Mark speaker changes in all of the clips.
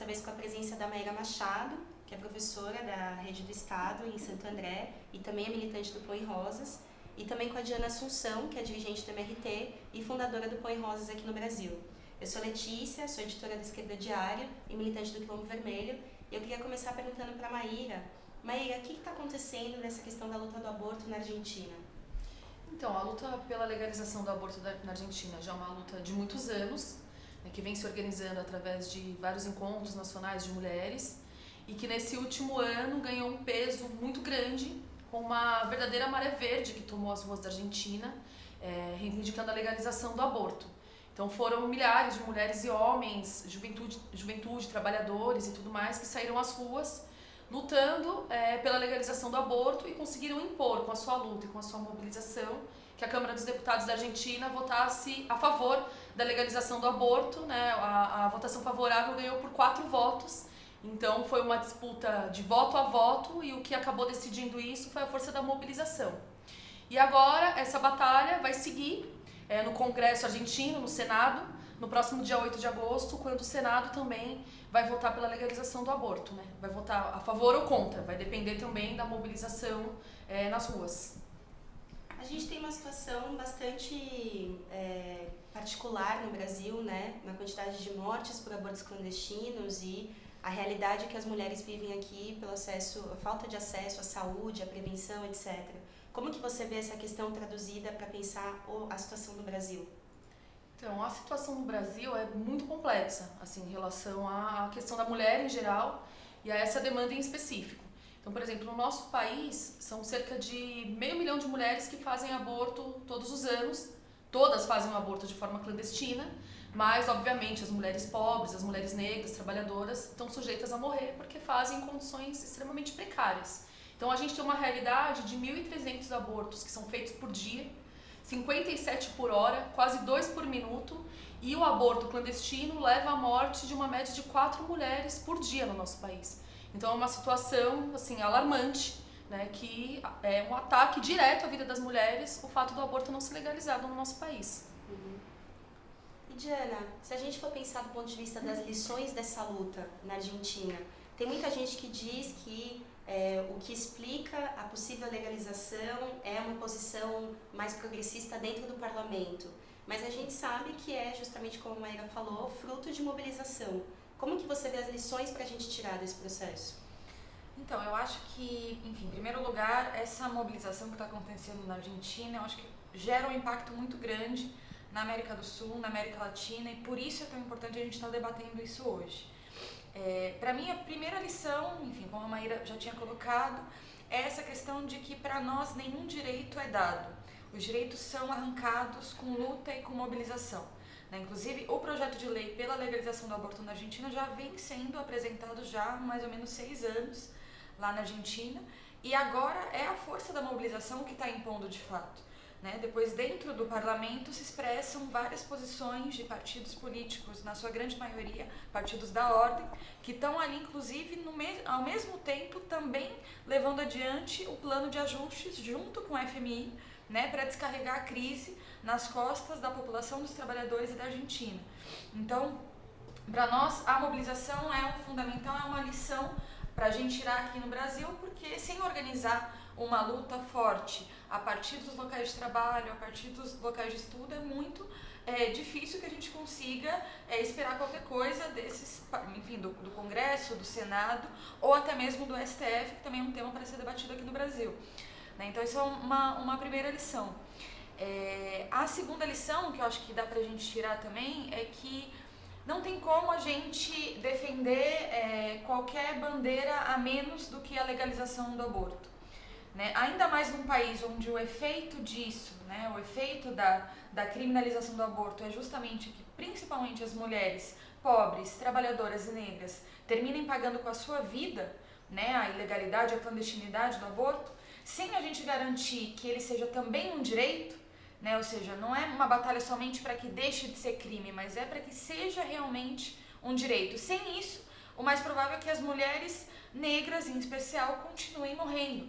Speaker 1: dessa vez com a presença da Maíra Machado, que é professora da Rede do Estado em Santo André e também é militante do Põe Rosas, e também com a Diana Assunção, que é dirigente do MRT e fundadora do Põe Rosas aqui no Brasil. Eu sou Letícia, sou editora da Esquerda Diário e militante do Quilombo Vermelho, e eu queria começar perguntando para a Maíra. Maíra, o que está acontecendo nessa questão da luta do aborto na Argentina?
Speaker 2: Então, a luta pela legalização do aborto na Argentina já é uma luta de muitos anos, né, que vem se organizando através de vários encontros nacionais de mulheres e que nesse último ano ganhou um peso muito grande com uma verdadeira maré verde que tomou as ruas da Argentina, reivindicando a legalização do aborto. Então foram milhares de mulheres e homens, juventude, trabalhadores e tudo mais que saíram às ruas lutando pela legalização do aborto e conseguiram impor com a sua luta e com a sua mobilização que a Câmara dos Deputados da Argentina votasse a favor da legalização do aborto, né? A votação favorável ganhou por 4 votos, então foi uma disputa de voto a voto e o que acabou decidindo isso foi a força da mobilização. E agora essa batalha vai seguir no Congresso argentino, no Senado, no próximo dia 8 de agosto, quando o Senado também vai votar pela legalização do aborto, né? Vai votar a favor ou contra, vai depender também da mobilização nas ruas.
Speaker 1: A gente tem uma situação bastante particular no Brasil, né? Na quantidade de mortes por abortos clandestinos e a realidade que as mulheres vivem aqui pelo a falta de acesso à saúde, à prevenção, etc. Como que você vê essa questão traduzida para pensar a situação do Brasil?
Speaker 2: Então, a situação no Brasil é muito complexa, assim, em relação à questão da mulher em geral e a essa demanda em específico. Então, por exemplo, no nosso país, são cerca de 500 mil de mulheres que fazem aborto todos os anos. Todas fazem um aborto de forma clandestina, mas, obviamente, as mulheres pobres, as mulheres negras, trabalhadoras, estão sujeitas a morrer porque fazem em condições extremamente precárias. Então, a gente tem uma realidade de 1.300 abortos que são feitos por dia, 57 por hora, quase 2 por minuto, e o aborto clandestino leva à morte de uma média de 4 mulheres por dia no nosso país. Então é uma situação assim, alarmante, né, que é um ataque direto à vida das mulheres, o fato do aborto não ser legalizado no nosso país.
Speaker 1: E Diana, se a gente for pensar do ponto de vista das lições dessa luta na Argentina, tem muita gente que diz que o que explica a possível legalização é uma posição mais progressista dentro do parlamento. Mas a gente sabe que é, justamente como a Maíra falou, fruto de mobilização. Como que você vê as lições para a gente tirar desse processo?
Speaker 3: Então, eu acho que, enfim, em primeiro lugar, essa mobilização que está acontecendo na Argentina, eu acho que gera um impacto muito grande na América do Sul, na América Latina, e por isso é tão importante a gente estar debatendo isso hoje. Para mim, a primeira lição, enfim, como a Maíra já tinha colocado, é essa questão de que para nós nenhum direito é dado. Os direitos são arrancados com luta e com mobilização. Inclusive, o projeto de lei pela legalização do aborto na Argentina já vem sendo apresentado já há mais ou menos 6 anos lá na Argentina, e agora é a força da mobilização que está impondo de fato. Depois, dentro do parlamento, se expressam várias posições de partidos políticos, na sua grande maioria, partidos da ordem, que estão ali, inclusive, ao mesmo tempo, também levando adiante o plano de ajustes junto com o FMI, para descarregar a crise nas costas da população, dos trabalhadores e da Argentina. Então, para nós, a mobilização é fundamental, é uma lição para a gente tirar aqui no Brasil, porque sem organizar uma luta forte a partir dos locais de trabalho, a partir dos locais de estudo, é muito difícil que a gente consiga esperar qualquer coisa desses, enfim, do Congresso, do Senado, ou até mesmo do STF, que também é um tema para ser debatido aqui no Brasil. Então, isso é uma primeira lição. A segunda lição, que eu acho que dá pra gente tirar também, é que não tem como a gente defender qualquer bandeira a menos do que a legalização do aborto. Ainda mais num país onde o efeito disso, o efeito da criminalização do aborto é justamente que principalmente as mulheres pobres, trabalhadoras e negras terminem pagando com a sua vida, a ilegalidade, a clandestinidade do aborto, sem a gente garantir que ele seja também um direito, ou seja, não é uma batalha somente para que deixe de ser crime, mas é para que seja realmente um direito. Sem isso, o mais provável é que as mulheres negras, em especial, continuem morrendo.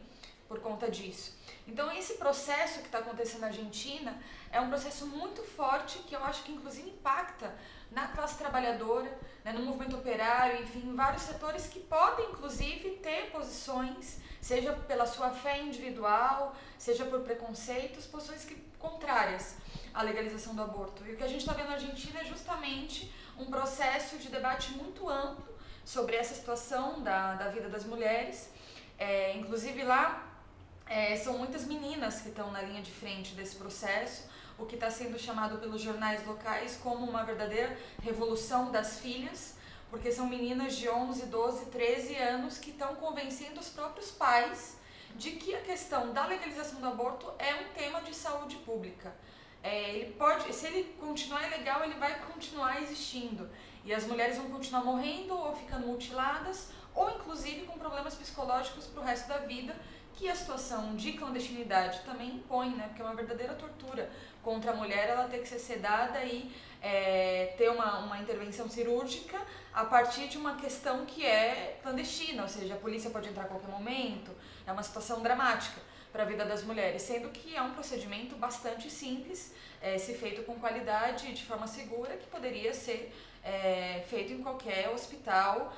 Speaker 3: por conta disso. Então esse processo que está acontecendo na Argentina é um processo muito forte que eu acho que inclusive impacta na classe trabalhadora, né, no movimento operário, enfim, em vários setores que podem inclusive ter posições, seja pela sua fé individual, seja por preconceitos, posições contrárias à legalização do aborto. E o que a gente está vendo na Argentina é justamente um processo de debate muito amplo sobre essa situação da vida das mulheres. Inclusive lá são muitas meninas que estão na linha de frente desse processo, o que está sendo chamado pelos jornais locais como uma verdadeira revolução das filhas, porque são meninas de 11, 12, 13 anos que estão convencendo os próprios pais de que a questão da legalização do aborto é um tema de saúde pública. Se ele continuar ilegal, ele vai continuar existindo. E as mulheres vão continuar morrendo ou ficando mutiladas, ou inclusive com problemas psicológicos para o resto da vida, que a situação de clandestinidade também impõe, né? Porque é uma verdadeira tortura contra a mulher ela ter que ser sedada e ter uma intervenção cirúrgica a partir de uma questão que é clandestina, ou seja, a polícia pode entrar a qualquer momento, é uma situação dramática para a vida das mulheres, sendo que é um procedimento bastante simples, se feito com qualidade e de forma segura, que poderia ser feito em qualquer hospital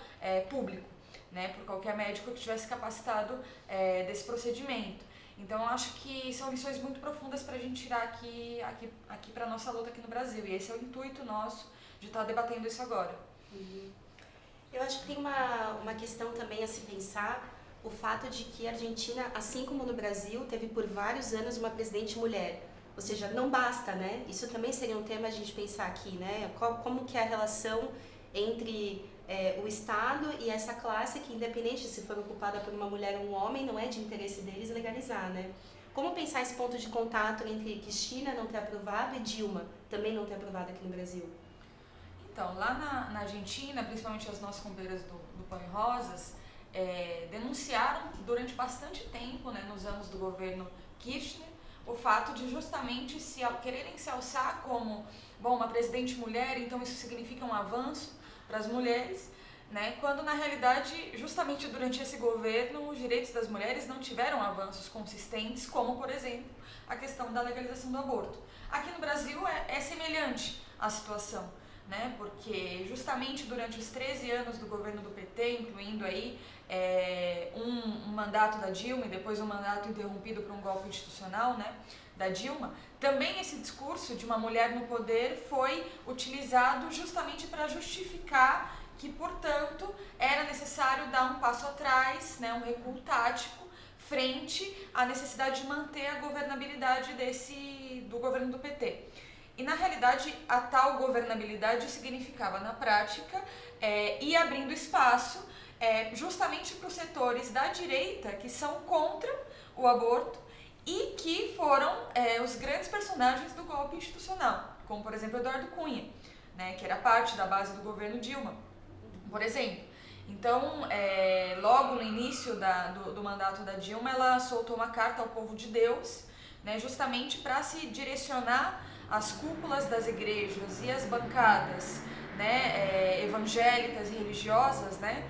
Speaker 3: público, né, por qualquer médico que tivesse capacitado desse procedimento. Então, eu acho que são lições muito profundas para a gente tirar aqui para a nossa luta aqui no Brasil, e esse é o intuito nosso de estar debatendo isso agora.
Speaker 1: Eu acho que tem uma questão também a se pensar, o fato de que a Argentina, assim como no Brasil, teve por vários anos uma presidente mulher. Ou seja, não basta, né? Isso também seria um tema a gente pensar aqui, né? Como que é a relação entre o Estado e essa classe que, independente se for ocupada por uma mulher ou um homem, não é de interesse deles legalizar, né? Como pensar esse ponto de contato entre Cristina não ter aprovado e Dilma também não ter aprovado aqui no Brasil?
Speaker 3: Então, lá na Argentina, principalmente as nossas companheiras do Pão e Rosas, denunciaram durante bastante tempo, né, nos anos do governo Kirchner, o fato de justamente quererem se alçar como uma presidente mulher, então isso significa um avanço para as mulheres, né, quando na realidade, justamente durante esse governo, os direitos das mulheres não tiveram avanços consistentes, como, por exemplo, a questão da legalização do aborto. Aqui no Brasil é semelhante a situação, né, porque justamente durante os 13 anos do governo do PT, incluindo aí um mandato da Dilma e depois um mandato interrompido por um golpe institucional, né, da Dilma, também esse discurso de uma mulher no poder foi utilizado justamente para justificar que, portanto, era necessário dar um passo atrás, né, um recuo tático, frente à necessidade de manter a governabilidade do governo do PT. E, na realidade, a tal governabilidade significava, na prática, ir abrindo espaço justamente para os setores da direita que são contra o aborto e que foram os grandes personagens do golpe institucional, como, por exemplo, Eduardo Cunha, né, que era parte da base do governo Dilma, por exemplo. Então, logo no início do mandato da Dilma, ela soltou uma carta ao povo de Deus, né, justamente para se direcionar às cúpulas das igrejas e às bancadas, né, evangélicas e religiosas, né,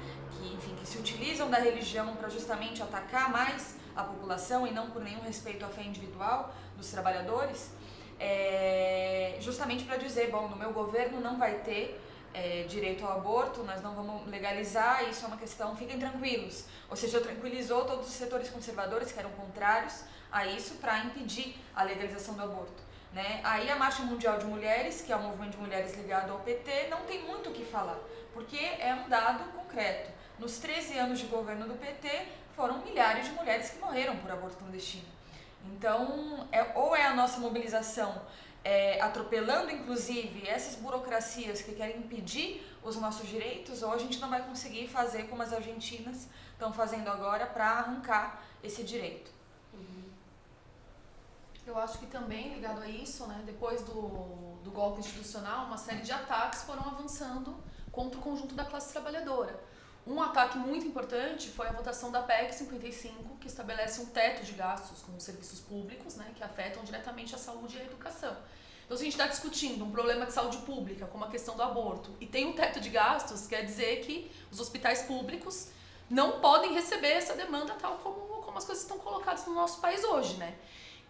Speaker 3: que se utilizam da religião para justamente atacar mais a população e não por nenhum respeito à fé individual dos trabalhadores, justamente para dizer, no meu governo não vai ter direito ao aborto, nós não vamos legalizar, isso é uma questão, fiquem tranquilos. Ou seja, tranquilizou todos os setores conservadores que eram contrários a isso para impedir a legalização do aborto, né? Aí a Marcha Mundial de Mulheres, que é um movimento de mulheres ligado ao PT, não tem muito o que falar, porque é um dado concreto. Nos 13 anos de governo do PT, foram milhares de mulheres que morreram por aborto clandestino. Então, ou é a nossa mobilização atropelando, inclusive, essas burocracias que querem impedir os nossos direitos, ou a gente não vai conseguir fazer como as argentinas estão fazendo agora para arrancar esse direito.
Speaker 2: Eu acho que também, ligado a isso, né, depois do golpe institucional, uma série de ataques foram avançando contra o conjunto da classe trabalhadora. Um ataque muito importante foi a votação da PEC 55, que estabelece um teto de gastos com os serviços públicos, né, que afetam diretamente a saúde e a educação. Então, se a gente está discutindo um problema de saúde pública, como a questão do aborto, e tem um teto de gastos, quer dizer que os hospitais públicos não podem receber essa demanda tal como como as coisas estão colocadas no nosso país hoje, né?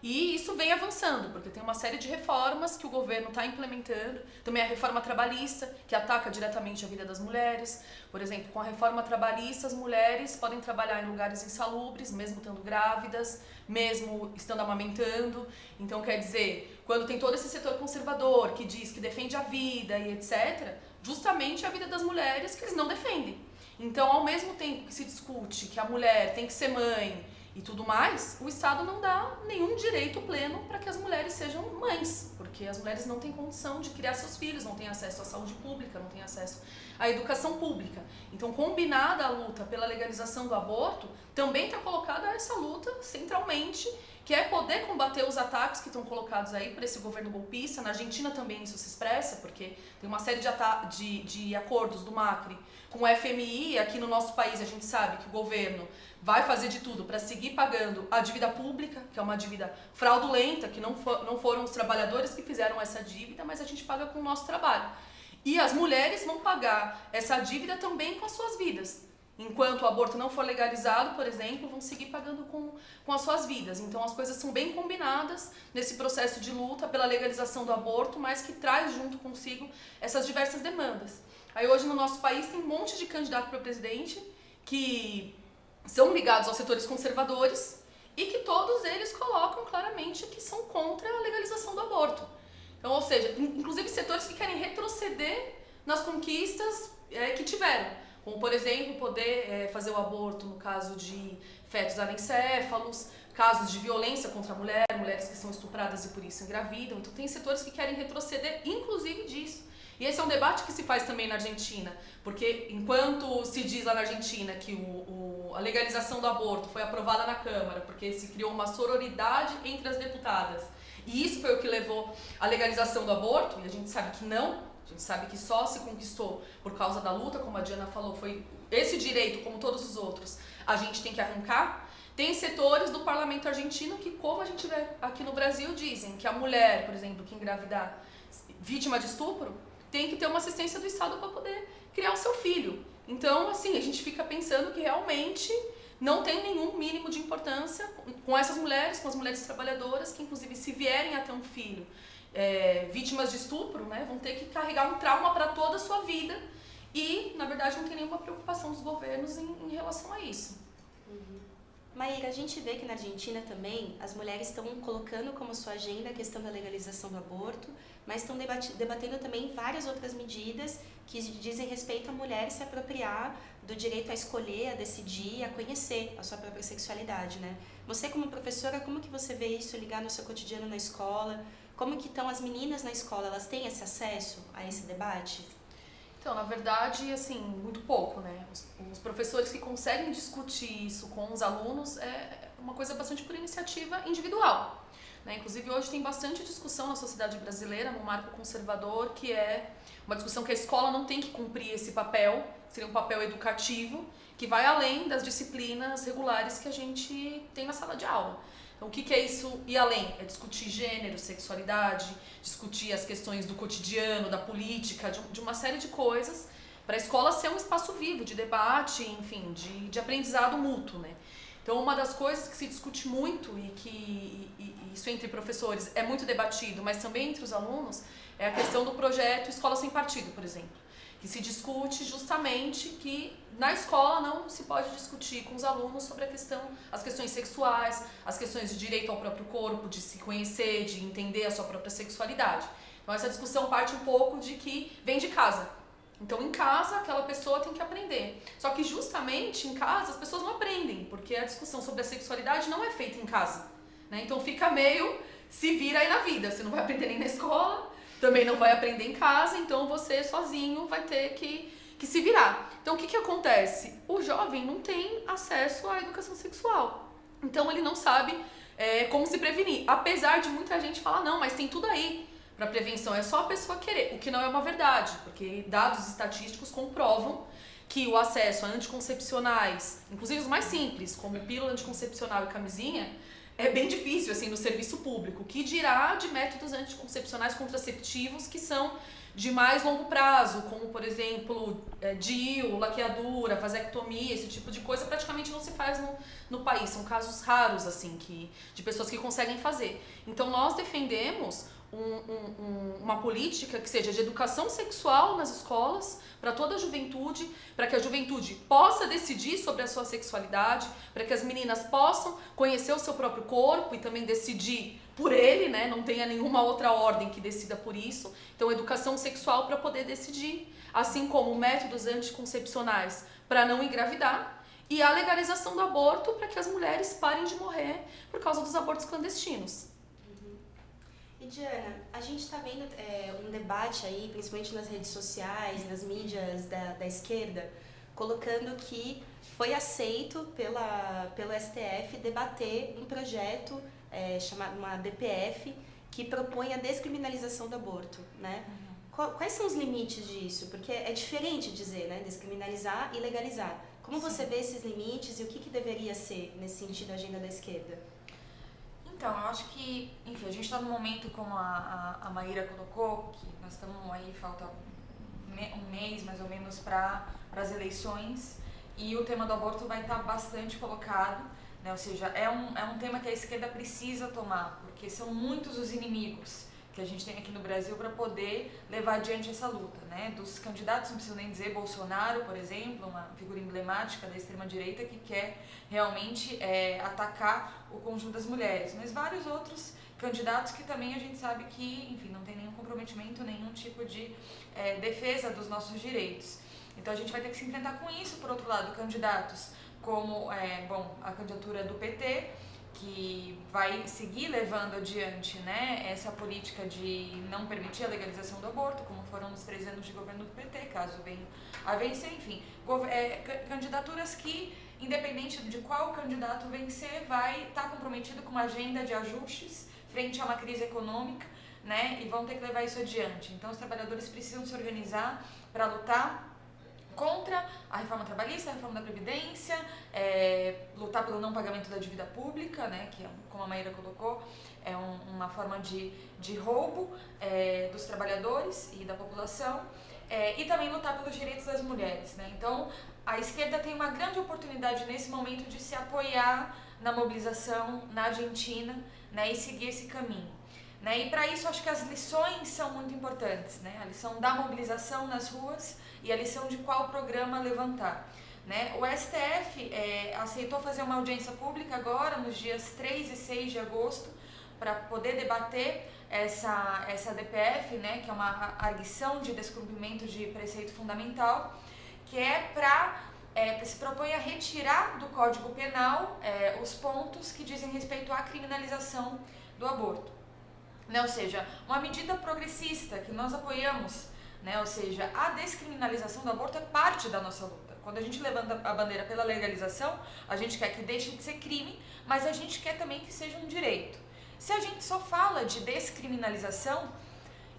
Speaker 2: E isso vem avançando, porque tem uma série de reformas que o governo está implementando. Também a reforma trabalhista, que ataca diretamente a vida das mulheres. Por exemplo, com a reforma trabalhista, as mulheres podem trabalhar em lugares insalubres, mesmo estando grávidas, mesmo estando amamentando. Então, quer dizer, quando tem todo esse setor conservador que diz que defende a vida e etc., justamente a vida das mulheres que eles não defendem. Então, ao mesmo tempo que se discute que a mulher tem que ser mãe e tudo mais, o Estado não dá nenhum direito pleno para que as mulheres sejam mães, porque as mulheres não têm condição de criar seus filhos, não têm acesso à saúde pública, não têm acesso à educação pública. Então, combinada a luta pela legalização do aborto, também está colocada essa luta centralmente, que é poder combater os ataques que estão colocados aí por esse governo golpista. Na Argentina também isso se expressa, porque tem uma série de acordos do Macri com o FMI. Aqui no nosso país a gente sabe que o governo vai fazer de tudo para seguir pagando a dívida pública, que é uma dívida fraudulenta, que não foram os trabalhadores que fizeram essa dívida, mas a gente paga com o nosso trabalho. E as mulheres vão pagar essa dívida também com as suas vidas. Enquanto o aborto não for legalizado, por exemplo, vão seguir pagando com as suas vidas. Então as coisas são bem combinadas nesse processo de luta pela legalização do aborto, mas que traz junto consigo essas diversas demandas. Aí hoje no nosso país tem um monte de candidato para presidente que são ligados aos setores conservadores e que todos eles colocam claramente que são contra a legalização do aborto. Então, ou seja, inclusive setores que querem retroceder nas conquistas que tiveram. Como, por exemplo, poder fazer o aborto no caso de fetos anencéfalos, casos de violência contra a mulher, mulheres que são estupradas e por isso engravidam. Então tem setores que querem retroceder, inclusive disso. E esse é um debate que se faz também na Argentina, porque enquanto se diz lá na Argentina que a legalização do aborto foi aprovada na Câmara, porque se criou uma sororidade entre as deputadas, e isso foi o que levou à legalização do aborto, e a gente sabe que não. A gente sabe que só se conquistou por causa da luta, como a Diana falou, foi esse direito, como todos os outros, a gente tem que arrancar. Tem setores do parlamento argentino que, como a gente vê aqui no Brasil, dizem que a mulher, por exemplo, que engravidar vítima de estupro, tem que ter uma assistência do Estado para poder criar o seu filho. Então, assim, a gente fica pensando que realmente não tem nenhum mínimo de importância com essas mulheres, com as mulheres trabalhadoras, que inclusive se vierem a ter um filho vítimas de estupro, né, vão ter que carregar um trauma para toda a sua vida e, na verdade, não tem nenhuma preocupação dos governos em relação a isso.
Speaker 1: Maíra, a gente vê que na Argentina também as mulheres estão colocando como sua agenda a questão da legalização do aborto, mas estão debatendo também várias outras medidas que dizem respeito à mulher se apropriar do direito a escolher, a decidir, a conhecer a sua própria sexualidade, né? Você como professora, como que você vê isso ligar no seu cotidiano na escola? Como que estão as meninas na escola? Elas têm esse acesso a esse debate?
Speaker 2: Então, na verdade, assim, muito pouco, né? Os professores que conseguem discutir isso com os alunos é uma coisa bastante por iniciativa individual, né? Inclusive, hoje tem bastante discussão na sociedade brasileira, no marco conservador, que é uma discussão que a escola não tem que cumprir esse papel, seria um papel educativo, que vai além das disciplinas regulares que a gente tem na sala de aula. Então, o que é isso ir além? É discutir gênero, sexualidade, discutir as questões do cotidiano, da política, de uma série de coisas, para a escola ser um espaço vivo de debate, enfim, de aprendizado mútuo, né? Então, uma das coisas que se discute muito e isso entre professores é muito debatido, mas também entre os alunos, é a questão do projeto Escola Sem Partido, por exemplo, que se discute justamente que na escola não se pode discutir com os alunos sobre as questões sexuais, as questões de direito ao próprio corpo, de se conhecer, de entender a sua própria sexualidade. Então essa discussão parte um pouco de que vem de casa. Então em casa aquela pessoa tem que aprender. Só que justamente em casa as pessoas não aprendem, porque a discussão sobre a sexualidade não é feita em casa, né? Então fica meio se vira aí na vida, você não vai aprender nem na escola, também não vai aprender em casa, então você sozinho vai ter que se virar. Então o que acontece? O jovem não tem acesso à educação sexual, então ele não sabe como se prevenir, apesar de muita gente falar, não, mas tem tudo aí para prevenção, é só a pessoa querer, o que não é uma verdade, porque dados estatísticos comprovam que o acesso a anticoncepcionais, inclusive os mais simples, como pílula anticoncepcional e camisinha, é bem difícil assim no serviço público, que dirá de métodos anticoncepcionais contraceptivos que são de mais longo prazo, como por exemplo, DIU, laqueadura, vasectomia, esse tipo de coisa praticamente não se faz no país. São casos raros assim de pessoas que conseguem fazer. Então nós defendemos uma política que seja de educação sexual nas escolas para toda a juventude, para que a juventude possa decidir sobre a sua sexualidade, para que as meninas possam conhecer o seu próprio corpo e também decidir por ele, né? Não tenha nenhuma outra ordem que decida por isso. Então, educação sexual para poder decidir, assim como métodos anticoncepcionais para não engravidar e a legalização do aborto para que as mulheres parem de morrer por causa dos abortos clandestinos.
Speaker 1: E Diana, a gente está vendo um debate aí, principalmente nas redes sociais, nas mídias da esquerda, colocando que foi aceito pelo STF debater um projeto chamado uma DPF que propõe a descriminalização do aborto, né? Quais são os limites disso? Porque é diferente dizer, né, descriminalizar e legalizar. Como você vê esses limites e o que deveria ser, nesse sentido, a agenda da esquerda?
Speaker 3: Então, eu acho que, enfim, a gente está num momento, como a Maíra colocou, que nós estamos aí, falta um mês mais ou menos para as eleições, e o tema do aborto vai estar bastante colocado, né? Ou seja, é um tema que a esquerda precisa tomar, porque são muitos os inimigos que a gente tem aqui no Brasil para poder levar adiante essa luta, né? Dos candidatos, não preciso nem dizer, Bolsonaro, por exemplo, uma figura emblemática da extrema-direita que quer realmente atacar o conjunto das mulheres, mas vários outros candidatos que também a gente sabe que, enfim, não tem nenhum comprometimento, nenhum tipo de defesa dos nossos direitos. Então a gente vai ter que se enfrentar com isso. Por outro lado, candidatos como a candidatura do PT, que vai seguir levando adiante, né, essa política de não permitir a legalização do aborto, como foram nos 3 anos de governo do PT, caso venha a vencer, enfim, candidaturas que, independente de qual candidato vencer, vai estar comprometido com uma agenda de ajustes frente a uma crise econômica, né, e vão ter que levar isso adiante. Então os trabalhadores precisam se organizar para lutar contra a reforma trabalhista, a reforma da Previdência, lutar pelo não pagamento da dívida pública, né, que, como a Maíra colocou, é uma forma de roubo dos trabalhadores e da população, e também lutar pelos direitos das mulheres, né. Então, a esquerda tem uma grande oportunidade nesse momento de se apoiar na mobilização na Argentina, né, e seguir esse caminho. Né? E para isso, acho que as lições são muito importantes, né? A lição da mobilização nas ruas e a lição de qual programa levantar. Né? O STF aceitou fazer uma audiência pública agora, nos dias 3 e 6 de agosto, para poder debater essa DPF, né? Que é uma arguição de descumprimento de preceito fundamental, que se propõe a retirar do Código Penal os pontos que dizem respeito à criminalização do aborto. Né? Ou seja, uma medida progressista que nós apoiamos, né? Ou seja, a descriminalização do aborto é parte da nossa luta. Quando a gente levanta a bandeira pela legalização, a gente quer que deixe de ser crime, mas a gente quer também que seja um direito. Se a gente só fala de descriminalização,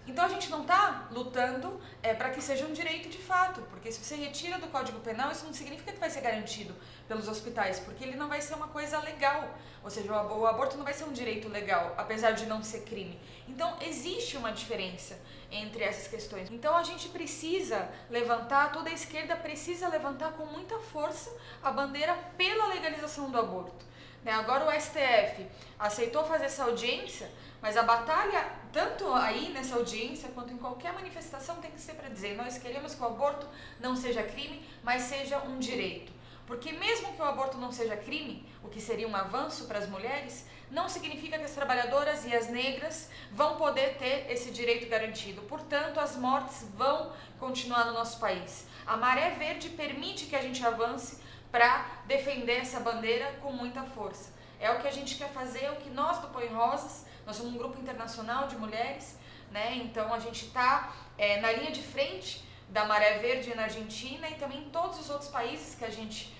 Speaker 3: então a gente não está lutando para que seja um direito de fato, porque se você retira do Código Penal, isso não significa que vai ser garantido pelos hospitais, porque ele não vai ser uma coisa legal, ou seja, o aborto não vai ser um direito legal, apesar de não ser crime. Então existe uma diferença entre essas questões. Então a gente precisa levantar, toda a esquerda precisa levantar com muita força a bandeira pela legalização do aborto. Agora o STF aceitou fazer essa audiência, mas a batalha, tanto aí nessa audiência quanto em qualquer manifestação, tem que ser para dizer: nós queremos que o aborto não seja crime, mas seja um direito. Porque mesmo que o aborto não seja crime, o que seria um avanço para as mulheres, não significa que as trabalhadoras e as negras vão poder ter esse direito garantido. Portanto, as mortes vão continuar no nosso país. A Maré Verde permite que a gente avance para defender essa bandeira com muita força. É o que a gente quer fazer, é o que nós do Põe Rosas, nós somos um grupo internacional de mulheres, né? Então a gente está na linha de frente da Maré Verde na Argentina e também em todos os outros países que a gente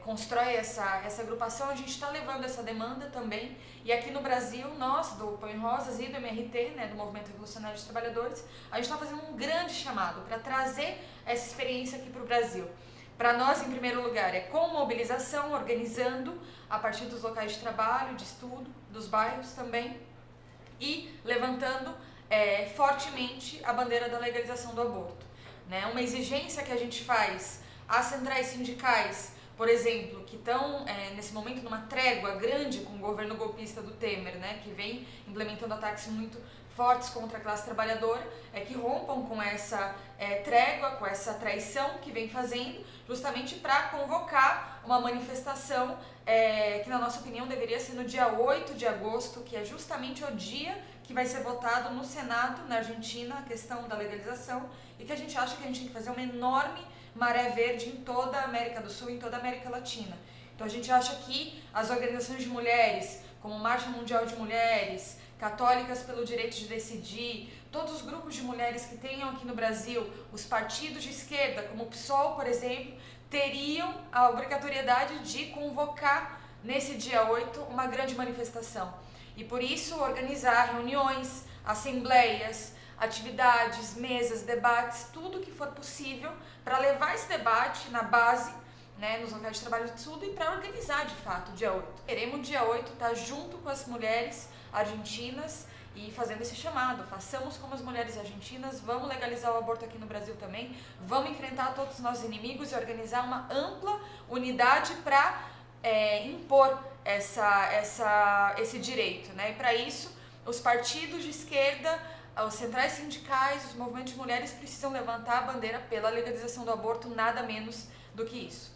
Speaker 3: constrói essa agrupação, a gente está levando essa demanda também. E aqui no Brasil, nós do Põe Rosas e do MRT, né, do Movimento Revolucionário de Trabalhadores, a gente está fazendo um grande chamado para trazer essa experiência aqui para o Brasil. Para nós, em primeiro lugar, é com mobilização, organizando a partir dos locais de trabalho, de estudo, dos bairros também, e levantando fortemente a bandeira da legalização do aborto, né? Uma exigência que a gente faz às centrais sindicais, por exemplo, que estão nesse momento numa trégua grande com o governo golpista do Temer, né, que vem implementando ataques muito fortes contra a classe trabalhadora, que rompam com essa trégua, com essa traição que vem fazendo, justamente para convocar uma manifestação que, na nossa opinião, deveria ser no dia 8 de agosto, que é justamente o dia que vai ser votado no Senado, na Argentina, a questão da legalização, e que a gente acha que a gente tem que fazer uma enorme maré verde em toda a América do Sul, em toda a América Latina. Então a gente acha que as organizações de mulheres, como Marcha Mundial de Mulheres, Católicas pelo Direito de Decidir, todos os grupos de mulheres que tenham aqui no Brasil, os partidos de esquerda, como o PSOL, por exemplo, teriam a obrigatoriedade de convocar nesse dia 8 uma grande manifestação. E por isso organizar reuniões, assembleias, atividades, mesas, debates, tudo que for possível para levar esse debate na base, né, nos locais de trabalho de tudo, e para organizar de fato o dia 8. Queremos dia 8 estar junto com as mulheres argentinas e fazendo esse chamado, façamos como as mulheres argentinas, vamos legalizar o aborto aqui no Brasil também, vamos enfrentar todos os nossos inimigos e organizar uma ampla unidade para impor esse direito, né? E para isso, os partidos de esquerda, os centrais sindicais, os movimentos de mulheres precisam levantar a bandeira pela legalização do aborto, nada menos do que isso.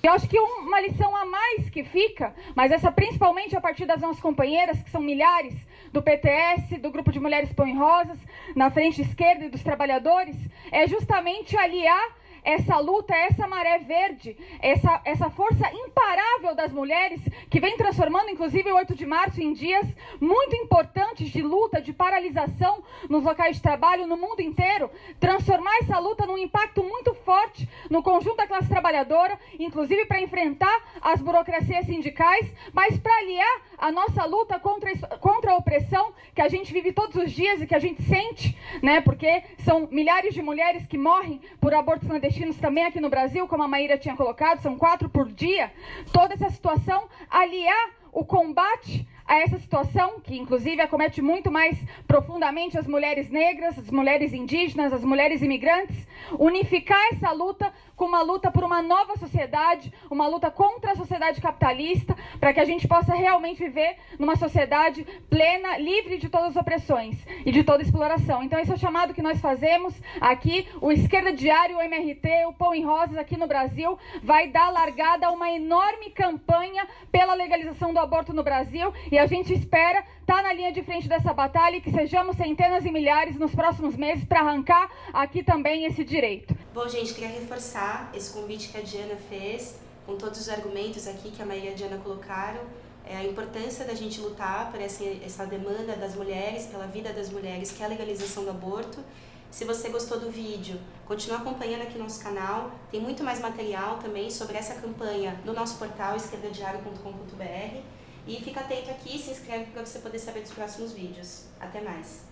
Speaker 4: Eu acho que uma lição a mais que fica, mas essa principalmente a partir das nossas companheiras, que são milhares, do PTS, do Grupo de Mulheres Põe Rosas, na frente esquerda e dos trabalhadores, é justamente aliar essa luta, essa maré verde, essa força imparável das mulheres, que vem transformando inclusive o 8 de março em dias muito importantes de luta, de paralisação nos locais de trabalho no mundo inteiro, transformar essa luta num impacto muito forte no conjunto da classe trabalhadora, inclusive para enfrentar as burocracias sindicais, mas para aliar a nossa luta contra a opressão que a gente vive todos os dias e que a gente sente, né, porque são milhares de mulheres que morrem por abortos clandestinos também aqui no Brasil, como a Maíra tinha colocado, são 4 por dia. Toda essa situação, aliar o combate a essa situação, que inclusive acomete muito mais profundamente as mulheres negras, as mulheres indígenas, as mulheres imigrantes, unificar essa luta com uma luta por uma nova sociedade, uma luta contra a sociedade capitalista, para que a gente possa realmente viver numa sociedade plena, livre de todas as opressões e de toda exploração. Então esse é o chamado que nós fazemos aqui, o Esquerda Diário, o MRT, o Pão em Rosas aqui no Brasil, vai dar largada a uma enorme campanha pela legalização do aborto no Brasil, e a gente espera estar na linha de frente dessa batalha e que sejamos centenas e milhares nos próximos meses para arrancar aqui também esse direito.
Speaker 1: Bom, gente, queria reforçar esse convite que a Diana fez, com todos os argumentos aqui que a Maíra e a Diana colocaram, a importância da gente lutar por essa demanda das mulheres, pela vida das mulheres, que é a legalização do aborto. Se você gostou do vídeo, continue acompanhando aqui no nosso canal, tem muito mais material também sobre essa campanha no nosso portal esquerdadiario.com.br. E fica atento aqui e se inscreve para você poder saber dos próximos vídeos. Até mais!